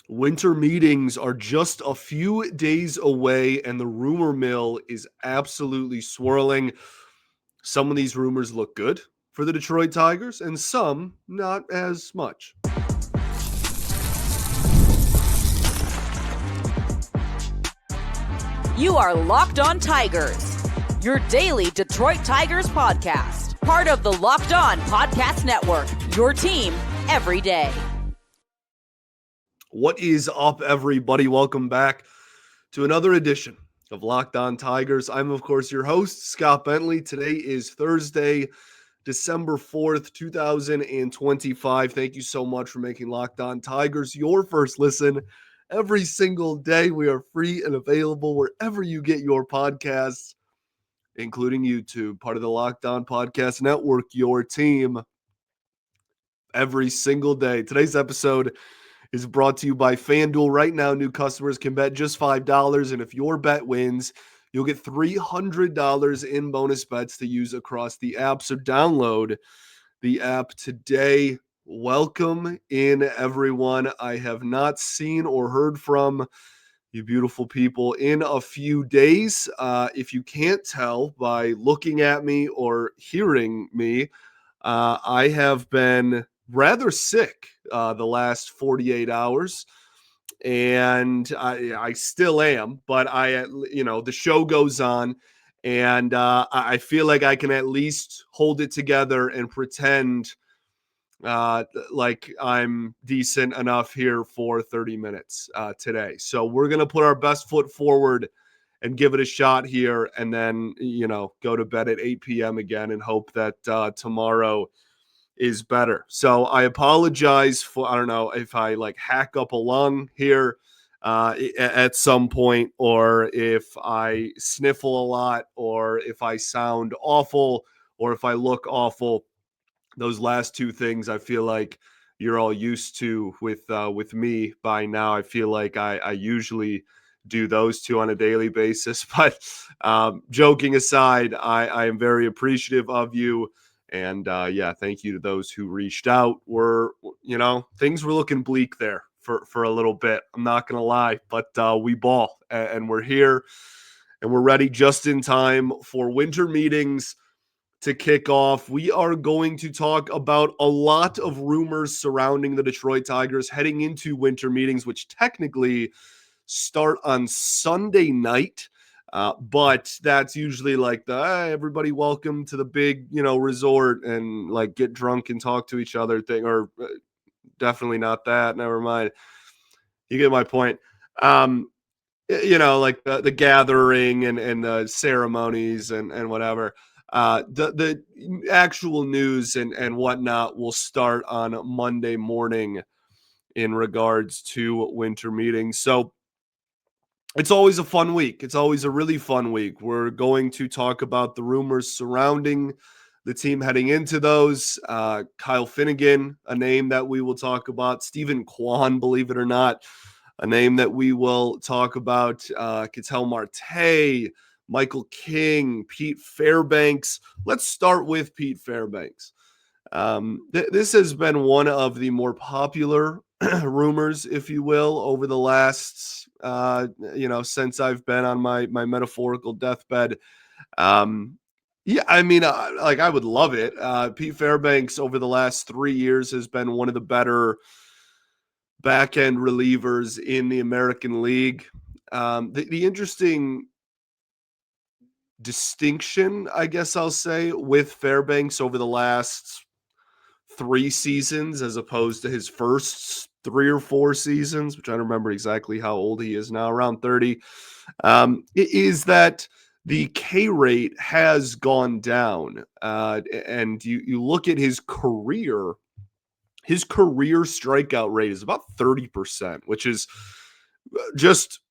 Winter meetings are just a few days away, and the rumor mill is absolutely swirling. Some of these rumors look good for the Detroit Tigers, and some not as much. You are Locked On Tigers, your daily Detroit Tigers podcast. Part of the Locked On Podcast Network, your team every day. What is up, everybody? Welcome back to another edition of Locked On Tigers. I'm, of course, your host, Scott Bentley. Today is Thursday, December 4th, 2025. Thank you so much for making Locked On Tigers your first listen every single day. We are free and available wherever you get your podcasts, including YouTube, part of the Locked On Podcast Network, your team every single day. Today's episode is brought to you by FanDuel. Right now, new customers can bet just $5, and if your bet wins, you'll get $300 in bonus bets to use across the app. So download the app today. Welcome in, everyone. I have not seen or heard from you beautiful people in a few days. If you can't tell by looking at me or hearing me, I have been rather sick the last 48 hours, and I still am, but the show goes on, and I feel like I can at least hold it together and pretend like I'm decent enough here for 30 minutes today. So we're going to put our best foot forward and give it a shot here, and then, go to bed at 8 p.m. again and hope that tomorrow is better. So I apologize for, I don't know if I hack up a lung here at some point, or if I sniffle a lot, or if I sound awful, or if I look awful. Those last two things I feel like you're all used to with me by now. I feel like I usually do those two on a daily basis. But joking aside, I am very appreciative of you. And thank you to those who reached out. Things were looking bleak there for a little bit. I'm not going to lie, but we ball and we're here and we're ready just in time for winter meetings to kick off. We are going to talk about a lot of rumors surrounding the Detroit Tigers heading into winter meetings, which technically start on Sunday night. But that's usually like everybody welcome to the big, resort and get drunk and talk to each other thing, or definitely not that. Never mind. You get my point. The gathering and the ceremonies and whatever. The actual news and whatnot will start on Monday morning in regards to winter meetings. So it's always a fun week. It's always a really fun week. We're going to talk about the rumors surrounding the team heading into those. Kyle Finnegan, a name that we will talk about. Steven Kwan, believe it or not, a name that we will talk about. Ketel Marte, Michael King, Pete Fairbanks. Let's start with Pete Fairbanks. This has been one of the more popular rumors, if you will, over the last, since I've been on my metaphorical deathbed. I would love it. Pete Fairbanks over the last 3 years has been one of the better back-end relievers in the American League. The interesting distinction, I guess I'll say, with Fairbanks over the last 3 seasons as opposed to his first 3 or 4 seasons, which I don't remember exactly how old he is now, around 30, is that the K rate has gone down. And you look at his career strikeout rate is about 30%, which is just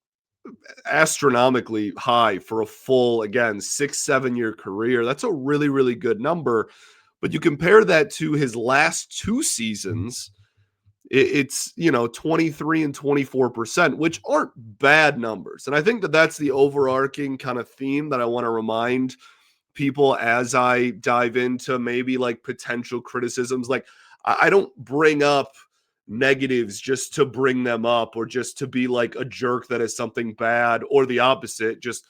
astronomically high for a full, again, 6-7 year career. That's a really, really good number. But you compare that to his last 2 seasons, it's 23 and 24%, which aren't bad numbers. And I think that that's the overarching kind of theme that I want to remind people as I dive into maybe potential criticisms. I don't bring up negatives just to bring them up, or just to be like a jerk that is something bad, or the opposite, just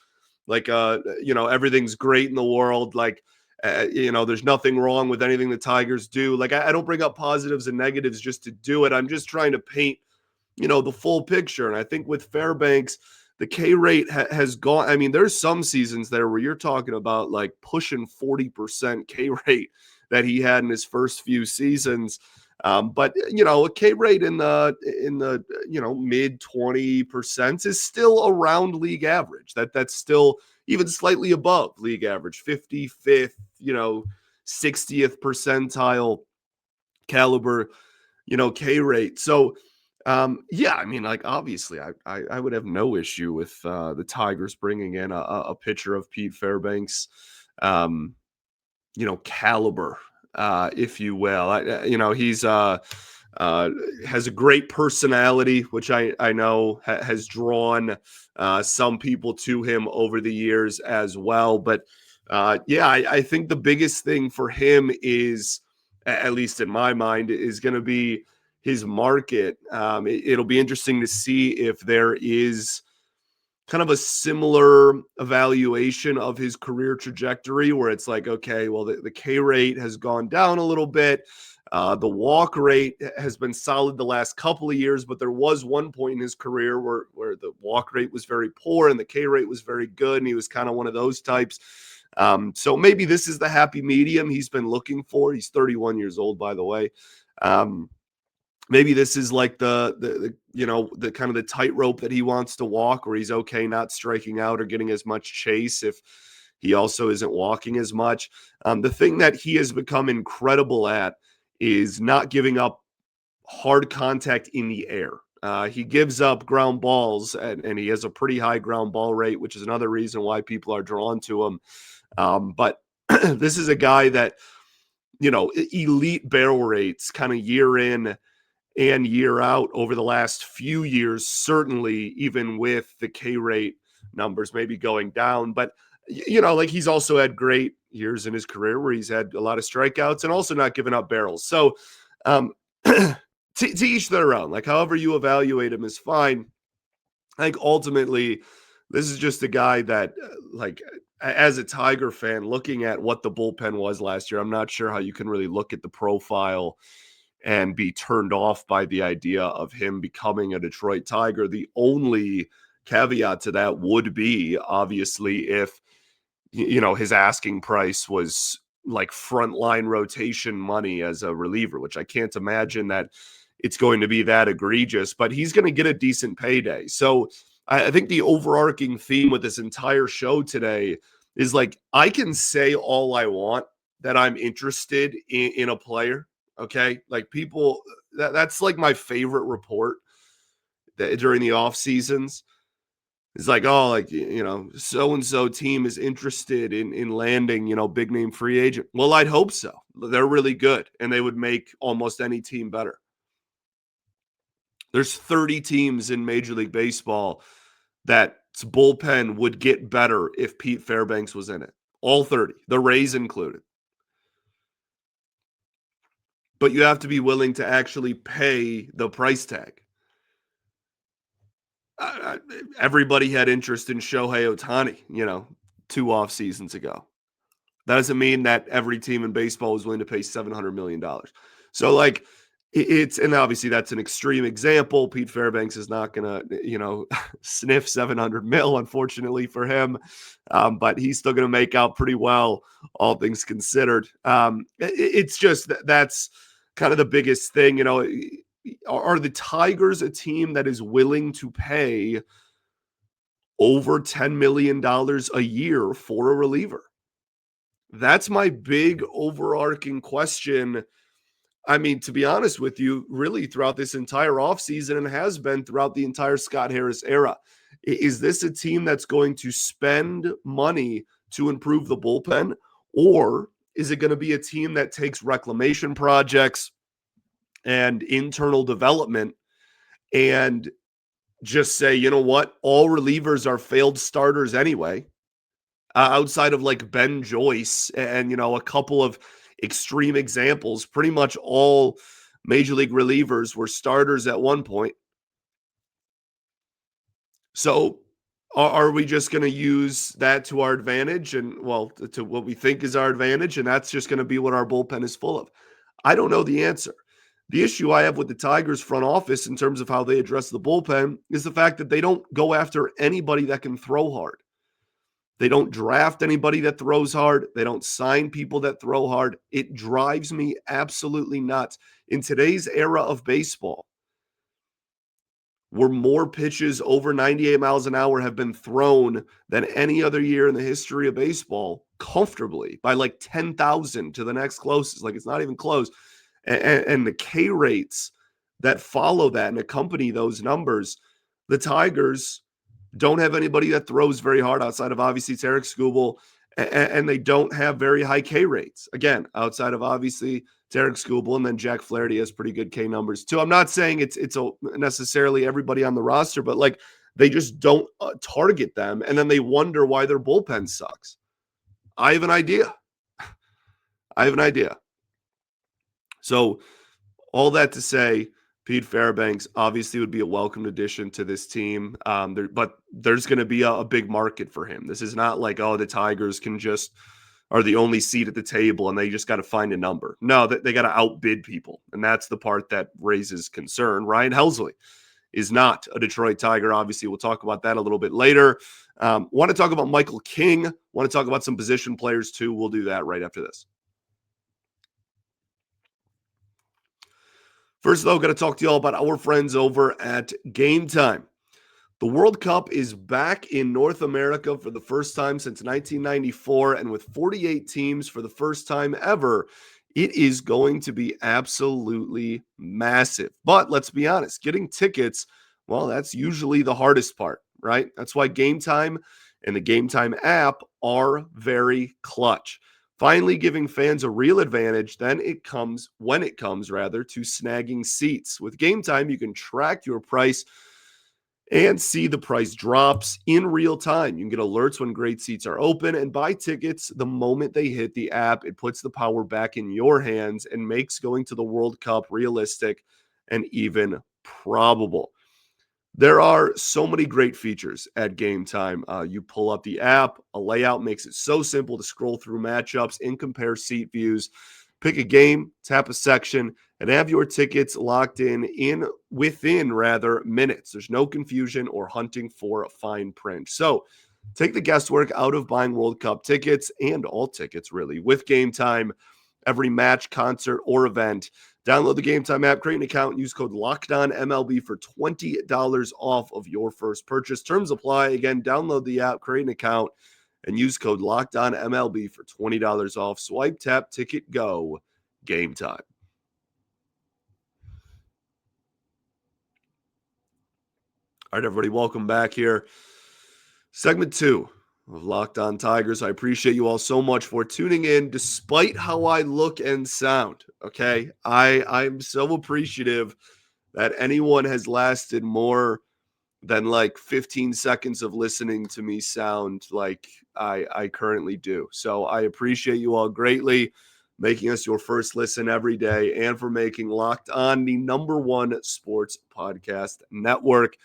like, everything's great in the world. Like, there's nothing wrong with anything the Tigers do. Like, I don't bring up positives and negatives just to do it. I'm just trying to paint, the full picture. And I think with Fairbanks, the K rate has gone. I mean, there's some seasons there where you're talking about like pushing 40% K rate that he had in his first few seasons. But a K rate in the mid 20% is still around league average. That's still even slightly above league average, 55th, 60th percentile caliber, K rate. So I mean, like, obviously I would have no issue with the Tigers bringing in a pitcher of Pete Fairbanks, caliber, if you will. He's has a great personality, which I know has drawn some people to him over the years as well. But I think the biggest thing for him is, at least in my mind, is going to be his market. It'll be interesting to see if there is kind of a similar evaluation of his career trajectory, where it's like, okay, well, the K rate has gone down a little bit. The walk rate has been solid the last couple of years, but there was one point in his career where the walk rate was very poor and the K rate was very good, and he was kind of one of those types. So maybe this is the happy medium he's been looking for. He's 31 years old, by the way. Maybe this is like the kind of the tightrope that he wants to walk, where he's okay not striking out or getting as much chase if he also isn't walking as much. The thing that he has become incredible at is not giving up hard contact in the air. He gives up ground balls, and he has a pretty high ground ball rate, which is another reason why people are drawn to him. But this is a guy that, elite barrel rates kind of year in and year out over the last few years, certainly even with the K rate numbers maybe going down. But, like, he's also had great years in his career where he's had a lot of strikeouts and also not giving up barrels. So to each their own. Like, however you evaluate him is fine. I think ultimately this is just a guy that, as a Tiger fan, looking at what the bullpen was last year, I'm not sure how you can really look at the profile and be turned off by the idea of him becoming a Detroit Tiger. The only caveat to that would be, obviously, if, his asking price was like frontline rotation money as a reliever, which I can't imagine that it's going to be that egregious, but he's going to get a decent payday. So I think the overarching theme with this entire show today is, like, I can say all I want that I'm interested in a player. Okay. Like, people, that's like my favorite report that during the off seasons is like, oh, like, so-and-so team is interested in landing, big name free agent. Well, I'd hope so. They're really good and they would make almost any team better. There's 30 teams in Major League Baseball that bullpen would get better if Pete Fairbanks was in it. All 30, the Rays included. But you have to be willing to actually pay the price tag. Everybody had interest in Shohei Ohtani, 2 off seasons ago. That doesn't mean that every team in baseball was willing to pay $700 million. So, like, and obviously that's an extreme example. Pete Fairbanks is not going to, sniff 700 mil, unfortunately for him. But he's still going to make out pretty well, all things considered. It's just that's kind of the biggest thing. Are the Tigers a team that is willing to pay over $10 million a year for a reliever? That's my big overarching question. I mean, to be honest with you, really throughout this entire offseason, and has been throughout the entire Scott Harris era, is this a team that's going to spend money to improve the bullpen? Or is it going to be a team that takes reclamation projects and internal development and just say, you know what, all relievers are failed starters anyway, outside of like Ben Joyce and, a couple of extreme examples, pretty much all major league relievers were starters at one point. So are we just going to use that to our advantage and, well, to what we think is our advantage, and that's just going to be what our bullpen is full of? I don't know the answer. The issue I have with the Tigers front office in terms of how they address the bullpen is the fact that they don't go after anybody that can throw hard. They don't draft anybody that throws hard. They don't sign people that throw hard. It drives me absolutely nuts. In today's era of baseball, where more pitches over 98 miles an hour have been thrown than any other year in the history of baseball, comfortably by like 10,000 to the next closest. Like, it's not even close. And the K rates that follow that and accompany those numbers, the Tigers don't have anybody that throws very hard outside of obviously Tarek Skubal, and they don't have very high K rates. Again, outside of obviously Tarek Skubal, and then Jack Flaherty has pretty good K numbers too. I'm not saying it's necessarily everybody on the roster, but like, they just don't target them, and then they wonder why their bullpen sucks. I have an idea. So all that to say, Pete Fairbanks obviously would be a welcome addition to this team, but there's going to be a big market for him. This is not like, oh, the Tigers are the only seat at the table and they just got to find a number. No, they got to outbid people, and that's the part that raises concern. Ryan Helsley is not a Detroit Tiger. Obviously, we'll talk about that a little bit later. Want to talk about Michael King. Want to talk about some position players too. We'll do that right after this. First, though, got to talk to you all about our friends over at Game Time. The World Cup is back in North America for the first time since 1994, and with 48 teams for the first time ever, it is going to be absolutely massive. But let's be honest, getting tickets, well, that's usually the hardest part, right? That's why Game Time and the Game Time app are very clutch. Finally giving fans a real advantage when it comes to snagging seats. With Game Time, you can track your price and see the price drops in real time. You can get alerts when great seats are open and buy tickets the moment they hit the app. It puts the power back in your hands and makes going to the World Cup realistic and even probable. There are so many great features at Game Time. You pull up the app, a layout makes it so simple to scroll through matchups and compare seat views. Pick a game, tap a section, and have your tickets locked within minutes. There's no confusion or hunting for a fine print. So take the guesswork out of buying World Cup tickets, and all tickets really, with Game Time. Every match, concert, or event. Download the Game Time app, create an account, and use code LOCKEDONMLB for $20 off of your first purchase. Terms apply. Again, download the app, create an account, and use code LOCKEDONMLB for $20 off. Swipe, tap, ticket, go. Game Time. All right, everybody, welcome back here. Segment 2 of Locked On Tigers. I appreciate you all so much for tuning in, despite how I look and sound. Okay, I'm so appreciative that anyone has lasted more than like 15 seconds of listening to me sound like I currently do. So I appreciate you all greatly, making us your first listen every day, and for making Locked On the #1 sports podcast network.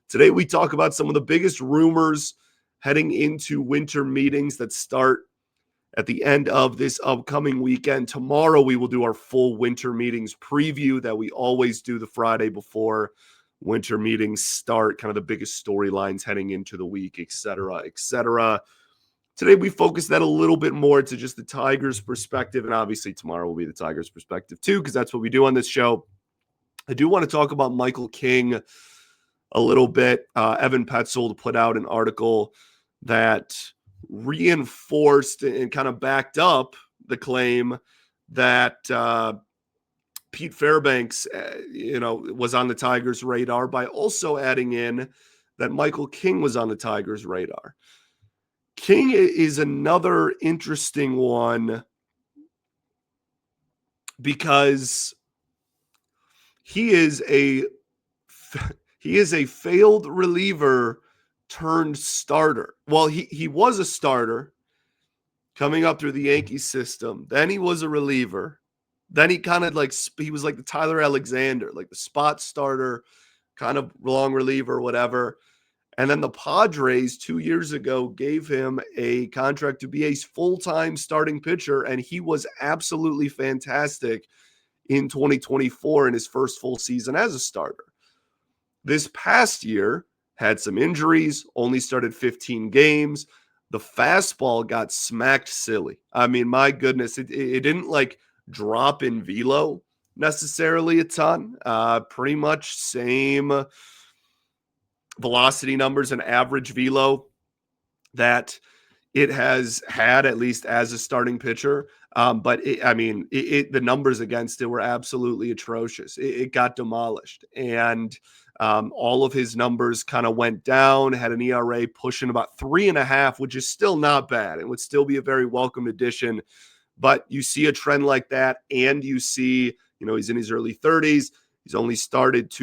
Today we talk about some of the biggest rumors heading into winter meetings that start at the end of this upcoming weekend. Tomorrow we will do our full winter meetings preview that we always do the Friday before winter meetings start, kind of the biggest storylines heading into the week, et cetera, et cetera. Today we focus that a little bit more to just the Tigers' perspective, and obviously tomorrow will be the Tigers' perspective too, because that's what we do on this show. I do want to talk about Michael King a little bit. Evan Petzold put out an article that reinforced and kind of backed up the claim that Pete Fairbanks, was on the Tigers' radar, by also adding in that Michael King was on the Tigers' radar. King is another interesting one because he is a failed reliever turned starter. Well, he was a starter coming up through the Yankee system. Then he was a reliever. Then he kind of like, he was like the Tyler Alexander, like the spot starter, kind of long reliever, whatever. And then the Padres 2 years ago gave him a contract to be a full-time starting pitcher, and he was absolutely fantastic in 2024 in his first full season as a starter. This past year, had some injuries, only started 15 games. The fastball got smacked silly. I mean, my goodness, it didn't like drop in velo necessarily a ton. Pretty much same velocity numbers and average velo that it has had, at least as a starting pitcher. But the numbers against it were absolutely atrocious. It got demolished, and all of his numbers kind of went down. Had an ERA pushing about 3.5, which is still not bad. It would still be a very welcome addition. But you see a trend like that, and you see, he's in his early 30s. He's only started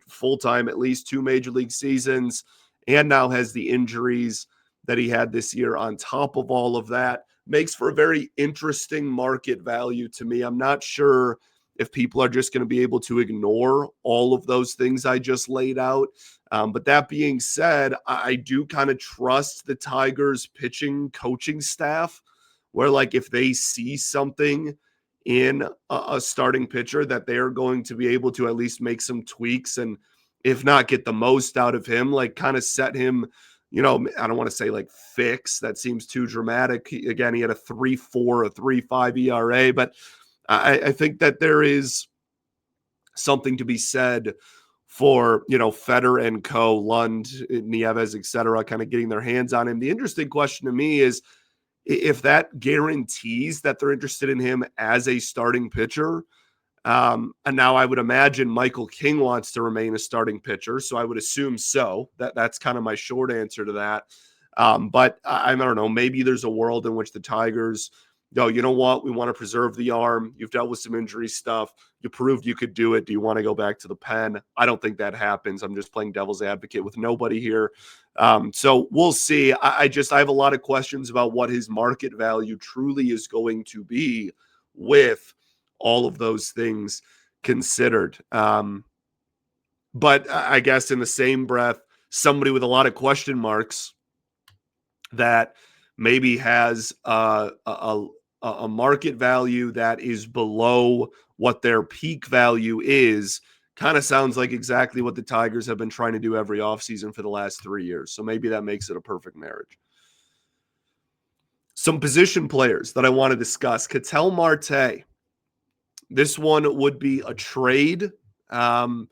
full-time, at least 2 major league seasons, and now has the injuries that he had this year on top of all of that. Makes for a very interesting market value to me. I'm not sure if people are just going to be able to ignore all of those things I just laid out. But that being said, I do kind of trust the Tigers pitching coaching staff, where like if they see something in a starting pitcher, that they are going to be able to at least make some tweaks, and if not get the most out of him, like kind of set him, I don't want to say like fix. That seems too dramatic. He had a 3.4, a 3.5 ERA, but I think that there is something to be said for, Feder and co, Lund, Nieves, etc., kind of getting their hands on him. The interesting question to me is if that guarantees that they're interested in him as a starting pitcher. And now I would imagine Michael King wants to remain a starting pitcher, so I would assume so. That's kind of my short answer to that. But I don't know, maybe there's a world in which the Tigers go, you know what, we want to preserve the arm. You've dealt with some injury stuff. You proved you could do it. Do you want to go back to the pen? I don't think that happens. I'm just playing devil's advocate with nobody here. So we'll see. I have a lot of questions about what his market value truly is going to be with all of those things considered. But I guess in the same breath, somebody with a lot of question marks that maybe has a market value that is below what their peak value is, kind of sounds like exactly what the Tigers have been trying to do every offseason for the last 3 years. So maybe that makes it a perfect marriage. Some position players that I want to discuss. Ketel Marte. This one would be a trade. It's kind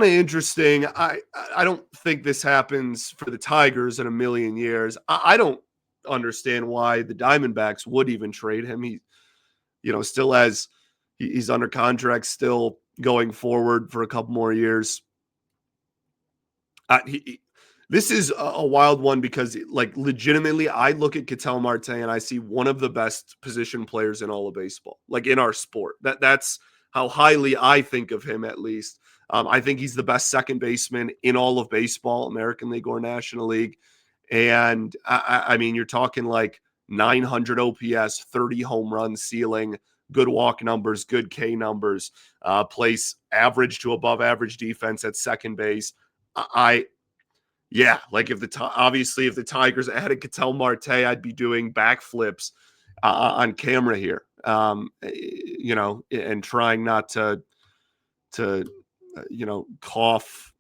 of interesting. I don't think this happens for the Tigers in a million years. I don't understand why the Diamondbacks would even trade him. He, still he's under contract still going forward for a couple more years. This is a wild one because, like, legitimately, I look at Ketel Marte and I see one of the best position players in all of baseball, like in our sport. That's how highly I think of him, at least. I think he's the best second baseman in all of baseball, American League or National League. And I mean, you're talking like 900 OPS, 30 home run ceiling, good walk numbers, good K numbers, plays average to above average defense at second base. Yeah, like if the Tigers added Ketel Marte, I'd be doing backflips on camera here, and trying not to cough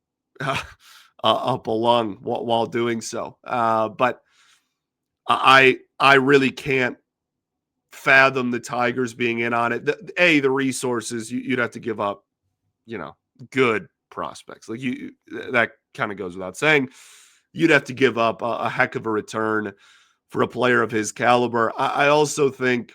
up a lung while doing so. But I really can't fathom the Tigers being in on it. The resources you'd have to give up, good prospects. Like that kind of goes without saying. You'd have to give up a heck of a return for a player of his caliber. I also think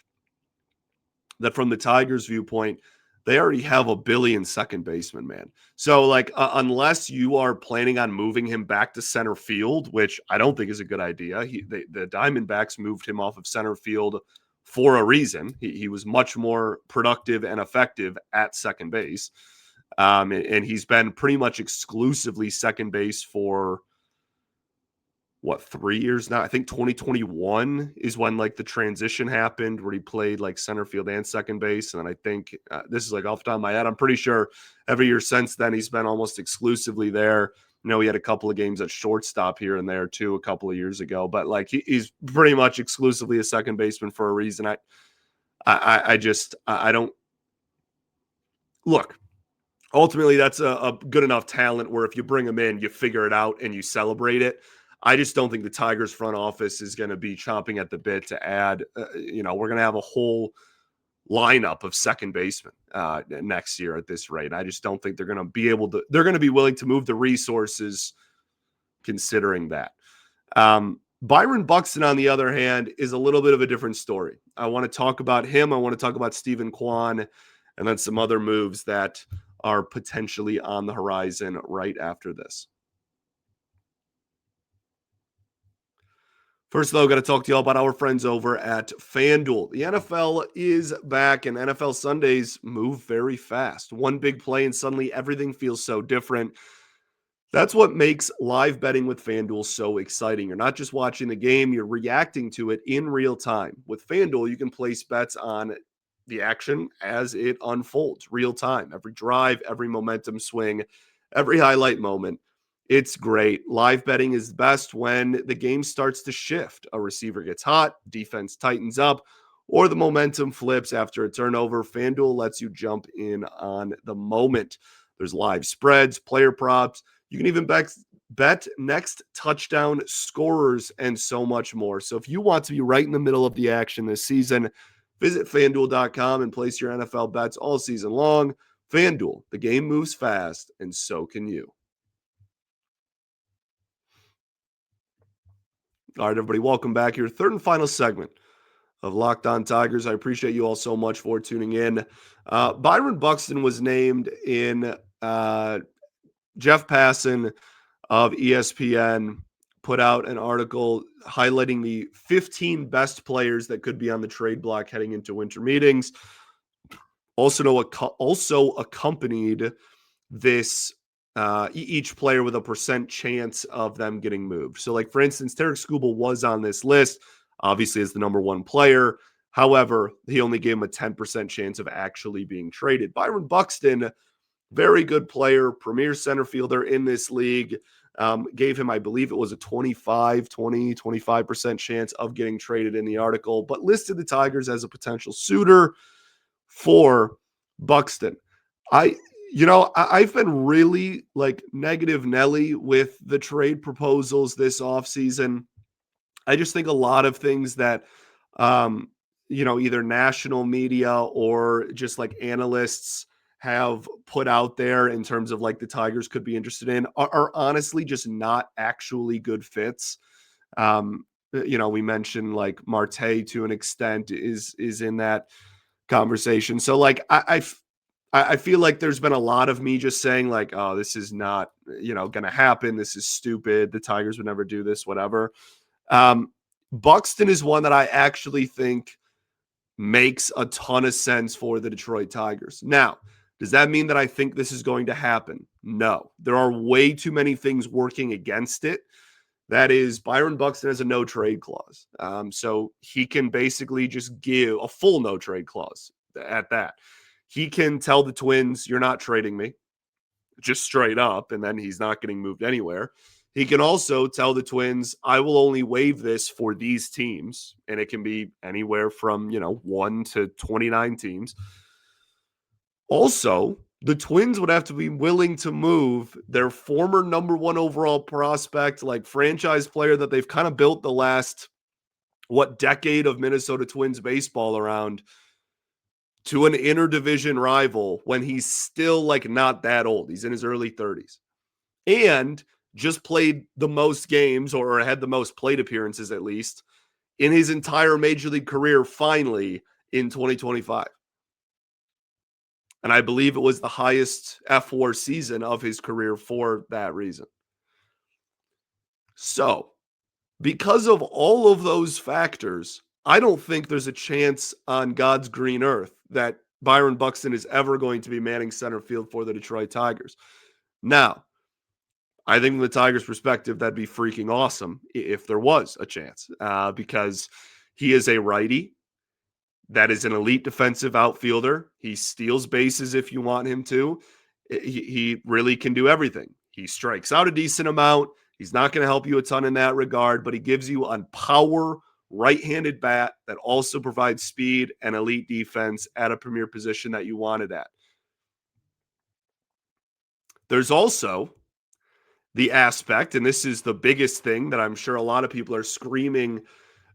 that from the Tigers' viewpoint, they already have a billion second baseman, man. So, like, unless you are planning on moving him back to center field, which I don't think is a good idea. The Diamondbacks moved him off of center field for a reason. He was much more productive and effective at second base. And he's been pretty much exclusively second base for 3 years now? I think 2021 is when like the transition happened where he played like center field and second base. And then I think this is like off the top of my head, I'm pretty sure every year since then he's been almost exclusively there. He had a couple of games at shortstop here and there too a couple of years ago, but like he's pretty much exclusively a second baseman for a reason. I don't look. Ultimately, that's a good enough talent where if you bring him in, you figure it out and you celebrate it. I just don't think the Tigers front office is going to be chomping at the bit to add, we're going to have a whole lineup of second basemen next year at this rate. I just don't think they're going to be they're going to be willing to move the resources considering that. Byron Buxton, on the other hand, is a little bit of a different story. I want to talk about him. I want to talk about Steven Kwan and then some other moves that are potentially on the horizon right after this. First, though, got to talk to you all about our friends over at FanDuel. The NFL is back, and NFL Sundays move very fast. One big play, and suddenly everything feels so different. That's what makes live betting with FanDuel so exciting. You're not just watching the game, you're reacting to it in real time. With FanDuel, you can place bets on the action as it unfolds, real time. Every drive, every momentum swing, every highlight moment. It's great. Live betting is best when the game starts to shift. A receiver gets hot, defense tightens up, or the momentum flips after a turnover. FanDuel lets you jump in on the moment. There's live spreads, player props. You can even bet next touchdown scorers and so much more. So if you want to be right in the middle of the action this season, visit FanDuel.com and place your NFL bets all season long. FanDuel, the game moves fast, and so can you. All right, everybody, welcome back here. Third and final segment of Locked On Tigers. I appreciate you all so much for tuning in. Byron Buxton was named in Jeff Passan of ESPN put out an article highlighting the 15 best players that could be on the trade block heading into winter meetings. Also accompanied this each player with a % chance of them getting moved. So like, for instance, Tarik Skubal was on this list, obviously as the number one player. However, he only gave him a 10% chance of actually being traded. Byron Buxton, very good player, premier center fielder in this league, gave him, I believe it was a 25% chance of getting traded in the article, but listed the Tigers as a potential suitor for Buxton. I've been really like negative Nelly with the trade proposals this offseason. I just think a lot of things that, either national media or just like analysts have put out there in terms of like the Tigers could be interested in are honestly just not actually good fits. We mentioned like Marte to an extent is in that conversation. So like I feel like there's been a lot of me just saying like, oh, this is not, going to happen. This is stupid. The Tigers would never do this, whatever. Buxton is one that I actually think makes a ton of sense for the Detroit Tigers. Now, does that mean that I think this is going to happen? No. There are way too many things working against it. That is, Byron Buxton has a no-trade clause. So he can basically just give a full no-trade clause at that. He can tell the Twins, you're not trading me, just straight up, and then he's not getting moved anywhere. He can also tell the Twins, I will only waive this for these teams, and it can be anywhere from, 1 to 29 teams. Also, the Twins would have to be willing to move their former number one overall prospect, like franchise player that they've kind of built the last, decade of Minnesota Twins baseball around, to an interdivision rival when he's still like not that old. He's in his early 30s and just played the most games or had the most plate appearances, at least, in his entire major league career, finally in 2025. And I believe it was the highest F4 season of his career for that reason. So, because of all of those factors, I don't think there's a chance on God's green earth that Byron Buxton is ever going to be manning center field for the Detroit Tigers. Now, I think from the Tigers' perspective, that'd be freaking awesome if there was a chance, because he is a righty that is an elite defensive outfielder. He steals bases if you want him to. He really can do everything. He strikes out a decent amount. He's not going to help you a ton in that regard, but he gives you a power right-handed bat that also provides speed and elite defense at a premier position that you wanted at. There's also the aspect, and this is the biggest thing that I'm sure a lot of people are screaming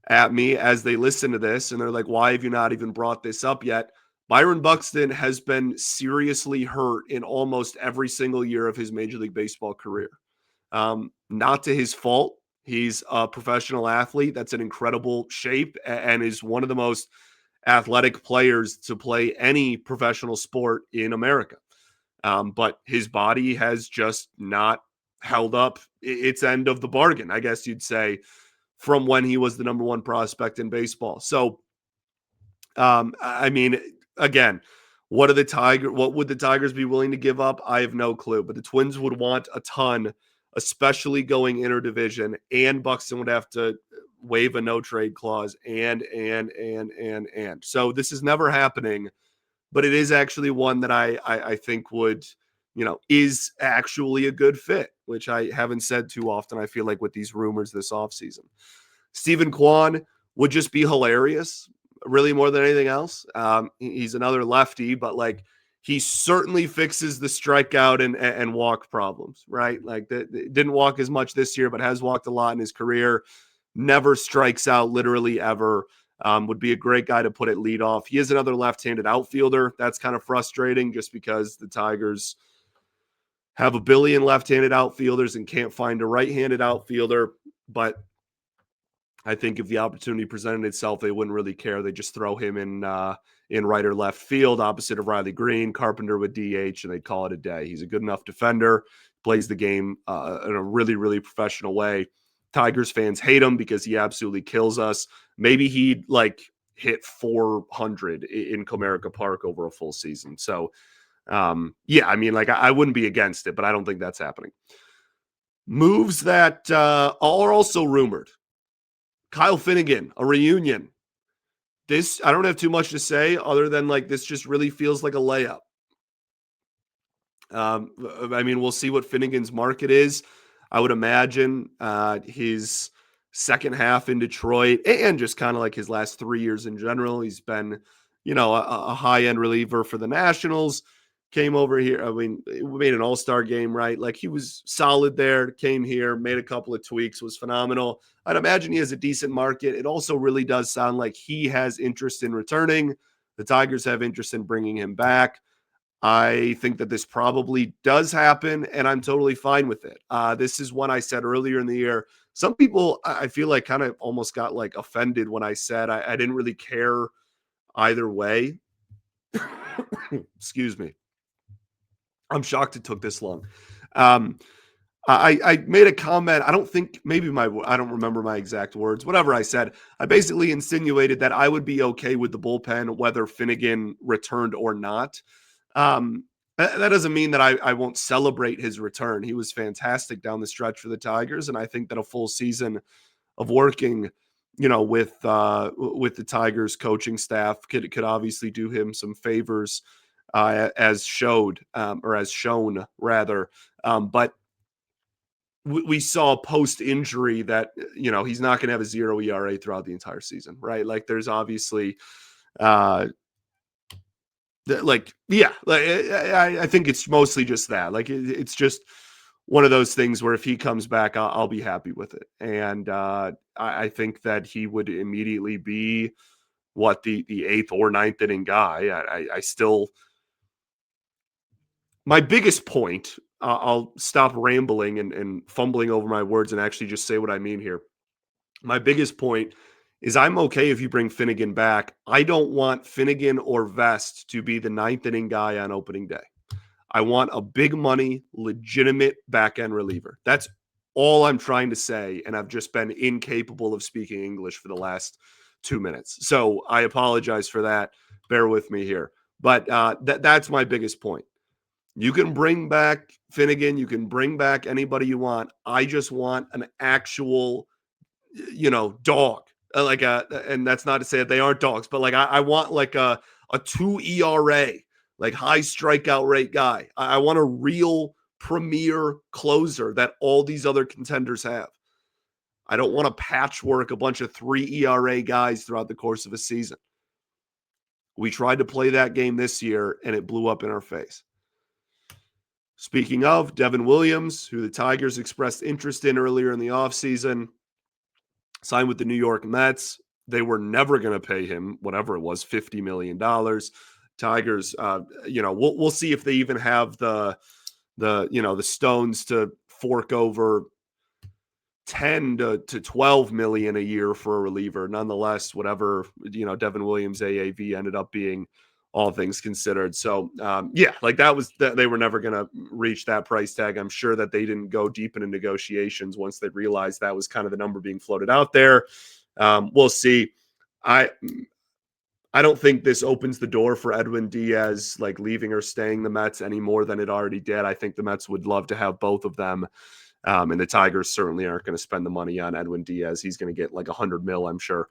at me as they listen to this, and they're like, why have you not even brought this up yet? Byron Buxton has been seriously hurt in almost every single year of his Major League Baseball career. Not to his fault. He's a professional athlete that's in incredible shape and is one of the most athletic players to play any professional sport in America. But his body has just not held up its end of the bargain, I guess you'd say, from when he was the number one prospect in baseball. So, I mean, again, what would the Tigers be willing to give up? I have no clue, but the Twins would want a ton, especially going interdivision, and Buxton would have to waive a no trade clause and. So this is never happening, but it is actually one that I think would, is actually a good fit, which I haven't said too often, I feel like, with these rumors this offseason. Steven Kwan would just be hilarious, really, more than anything else. He's another lefty, but like, he certainly fixes the strikeout and walk problems, right? Like, didn't walk as much this year, but has walked a lot in his career. Never strikes out, literally ever. Would be a great guy to put at leadoff. He is another left-handed outfielder. That's kind of frustrating just because the Tigers have a billion left-handed outfielders and can't find a right-handed outfielder. But I think if the opportunity presented itself, they wouldn't really care. They just throw him in right or left field opposite of Riley Green. Carpenter would DH, and they'd call it a day. He's a good enough defender, plays the game in a really, really professional way. Tigers fans hate him because he absolutely kills us. Maybe he'd hit 400 in Comerica Park over a full season. So, yeah, I mean, I wouldn't be against it, but I don't think that's happening. Moves that are also rumored. Kyle Finnegan, a reunion. This, I don't have too much to say other than this just really feels like a layup. I mean, we'll see what Finnegan's market is. I would imagine his second half in Detroit and just kind of his last 3 years in general, he's been, a high-end reliever for the Nationals. Came over here. I mean, we made an all-star game, right? He was solid there, came here, made a couple of tweaks, was phenomenal. I'd imagine he has a decent market. It also really does sound like he has interest in returning. The Tigers have interest in bringing him back. I think that this probably does happen, and I'm totally fine with it. This is one I said earlier in the year. Some people, I feel kind of almost got offended when I said I didn't really care either way. Excuse me. I'm shocked it took this long. I made a comment. I don't think I don't remember my exact words. Whatever I said, I basically insinuated that I would be okay with the bullpen, whether Finnegan returned or not. That doesn't mean that I won't celebrate his return. He was fantastic down the stretch for the Tigers, and I think that a full season of working, with the Tigers coaching staff could obviously do him some favors, as shown rather. But we saw post injury that he's not going to have a 0 ERA throughout the entire season, right? There's obviously I think it's mostly just that. It's just one of those things where if he comes back, I'll be happy with it. And I think that he would immediately be the eighth or ninth inning guy. I still, my biggest point, I'll stop rambling and fumbling over my words and actually just say what I mean here. My biggest point is I'm okay if you bring Finnegan back. I don't want Finnegan or Vest to be the ninth inning guy on opening day. I want a big money, legitimate back-end reliever. That's all I'm trying to say, and I've just been incapable of speaking English for the last 2 minutes. So I apologize for that. Bear with me here. But that's my biggest point. You can bring back Finnegan. You can bring back anybody you want. I just want an actual, dog. And that's not to say that they aren't dogs, but I want like a 2 ERA, like high strikeout rate guy. I want a real premier closer that all these other contenders have. I don't want to patchwork a bunch of 3 ERA guys throughout the course of a season. We tried to play that game this year, and it blew up in our face. Speaking of Devin Williams, who the Tigers expressed interest in earlier in the offseason, signed with the New York Mets. They were never going to pay him whatever it was, $50 million. Tigers, we'll see if they even have the stones to fork over 10 to 12 million a year for a reliever. Nonetheless, whatever, Devin Williams AAV ended up being, all things considered. So they were never going to reach that price tag. I'm sure that they didn't go deep into negotiations once they realized that was kind of the number being floated out there. We'll see. I don't think this opens the door for Edwin Diaz, like leaving or staying the Mets any more than it already did. I think the Mets would love to have both of them. And the Tigers certainly aren't going to spend the money on Edwin Diaz. He's going to get like $100 million, I'm sure.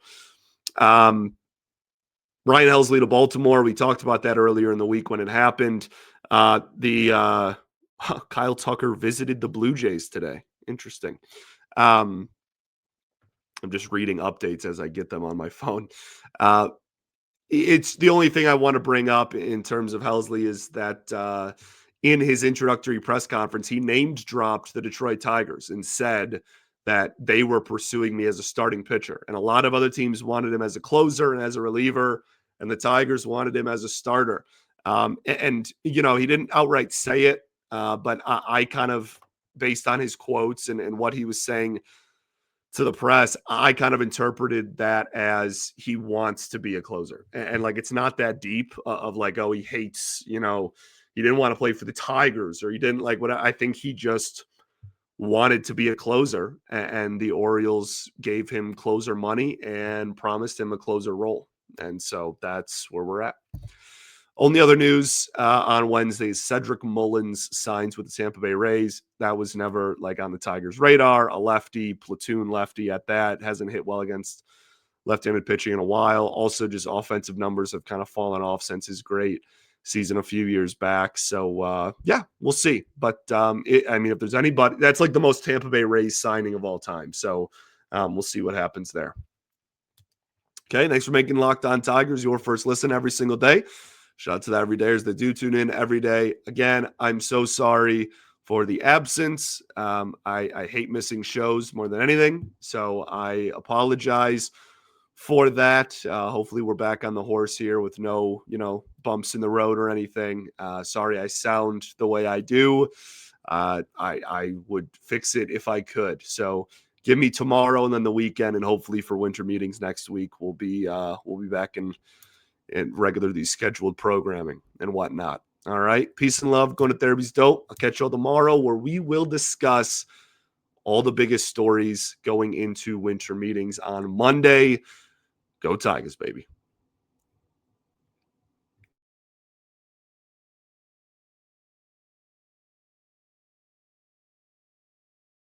Ryan Helsley to Baltimore. We talked about that earlier in the week when it happened. Kyle Tucker visited the Blue Jays today. Interesting. I'm just reading updates as I get them on my phone. It's the only thing I want to bring up in terms of Helsley is that in his introductory press conference, he named dropped the Detroit Tigers and said that they were pursuing me as a starting pitcher. And a lot of other teams wanted him as a closer and as a reliever, and the Tigers wanted him as a starter. And he didn't outright say it, but I kind of, based on his quotes and what he was saying to the press, I kind of interpreted that as he wants to be a closer. And like, it's not that deep of like, oh, he hates, he didn't want to play for the Tigers, or he didn't like what I think he just wanted to be a closer, and the Orioles gave him closer money and promised him a closer role. And so that's where we're at. Only other news on Wednesday is Cedric Mullins signs with the Tampa Bay Rays. That was never like on the Tigers' radar. A lefty, platoon lefty at that, hasn't hit well against left-handed pitching in a while. Also, just offensive numbers have kind of fallen off since his great season a few years back. So, we'll see. But, if there's anybody, that's like the most Tampa Bay Rays signing of all time. So, we'll see what happens there. Okay, thanks for making Locked On Tigers your first listen every single day. Shout out to the everydayers that do tune in every day. Again, I'm so sorry for the absence. I hate missing shows more than anything, so I apologize for that. Hopefully we're back on the horse here with no, bumps in the road or anything. Sorry I sound the way I do. I would fix it if I could. So give me tomorrow and then the weekend, and hopefully for winter meetings next week, we'll be back in regularly scheduled programming and whatnot. All right. Peace and love. Going to therapy's dope. I'll catch y'all tomorrow, where we will discuss all the biggest stories going into winter meetings on Monday. Go Tigers, baby.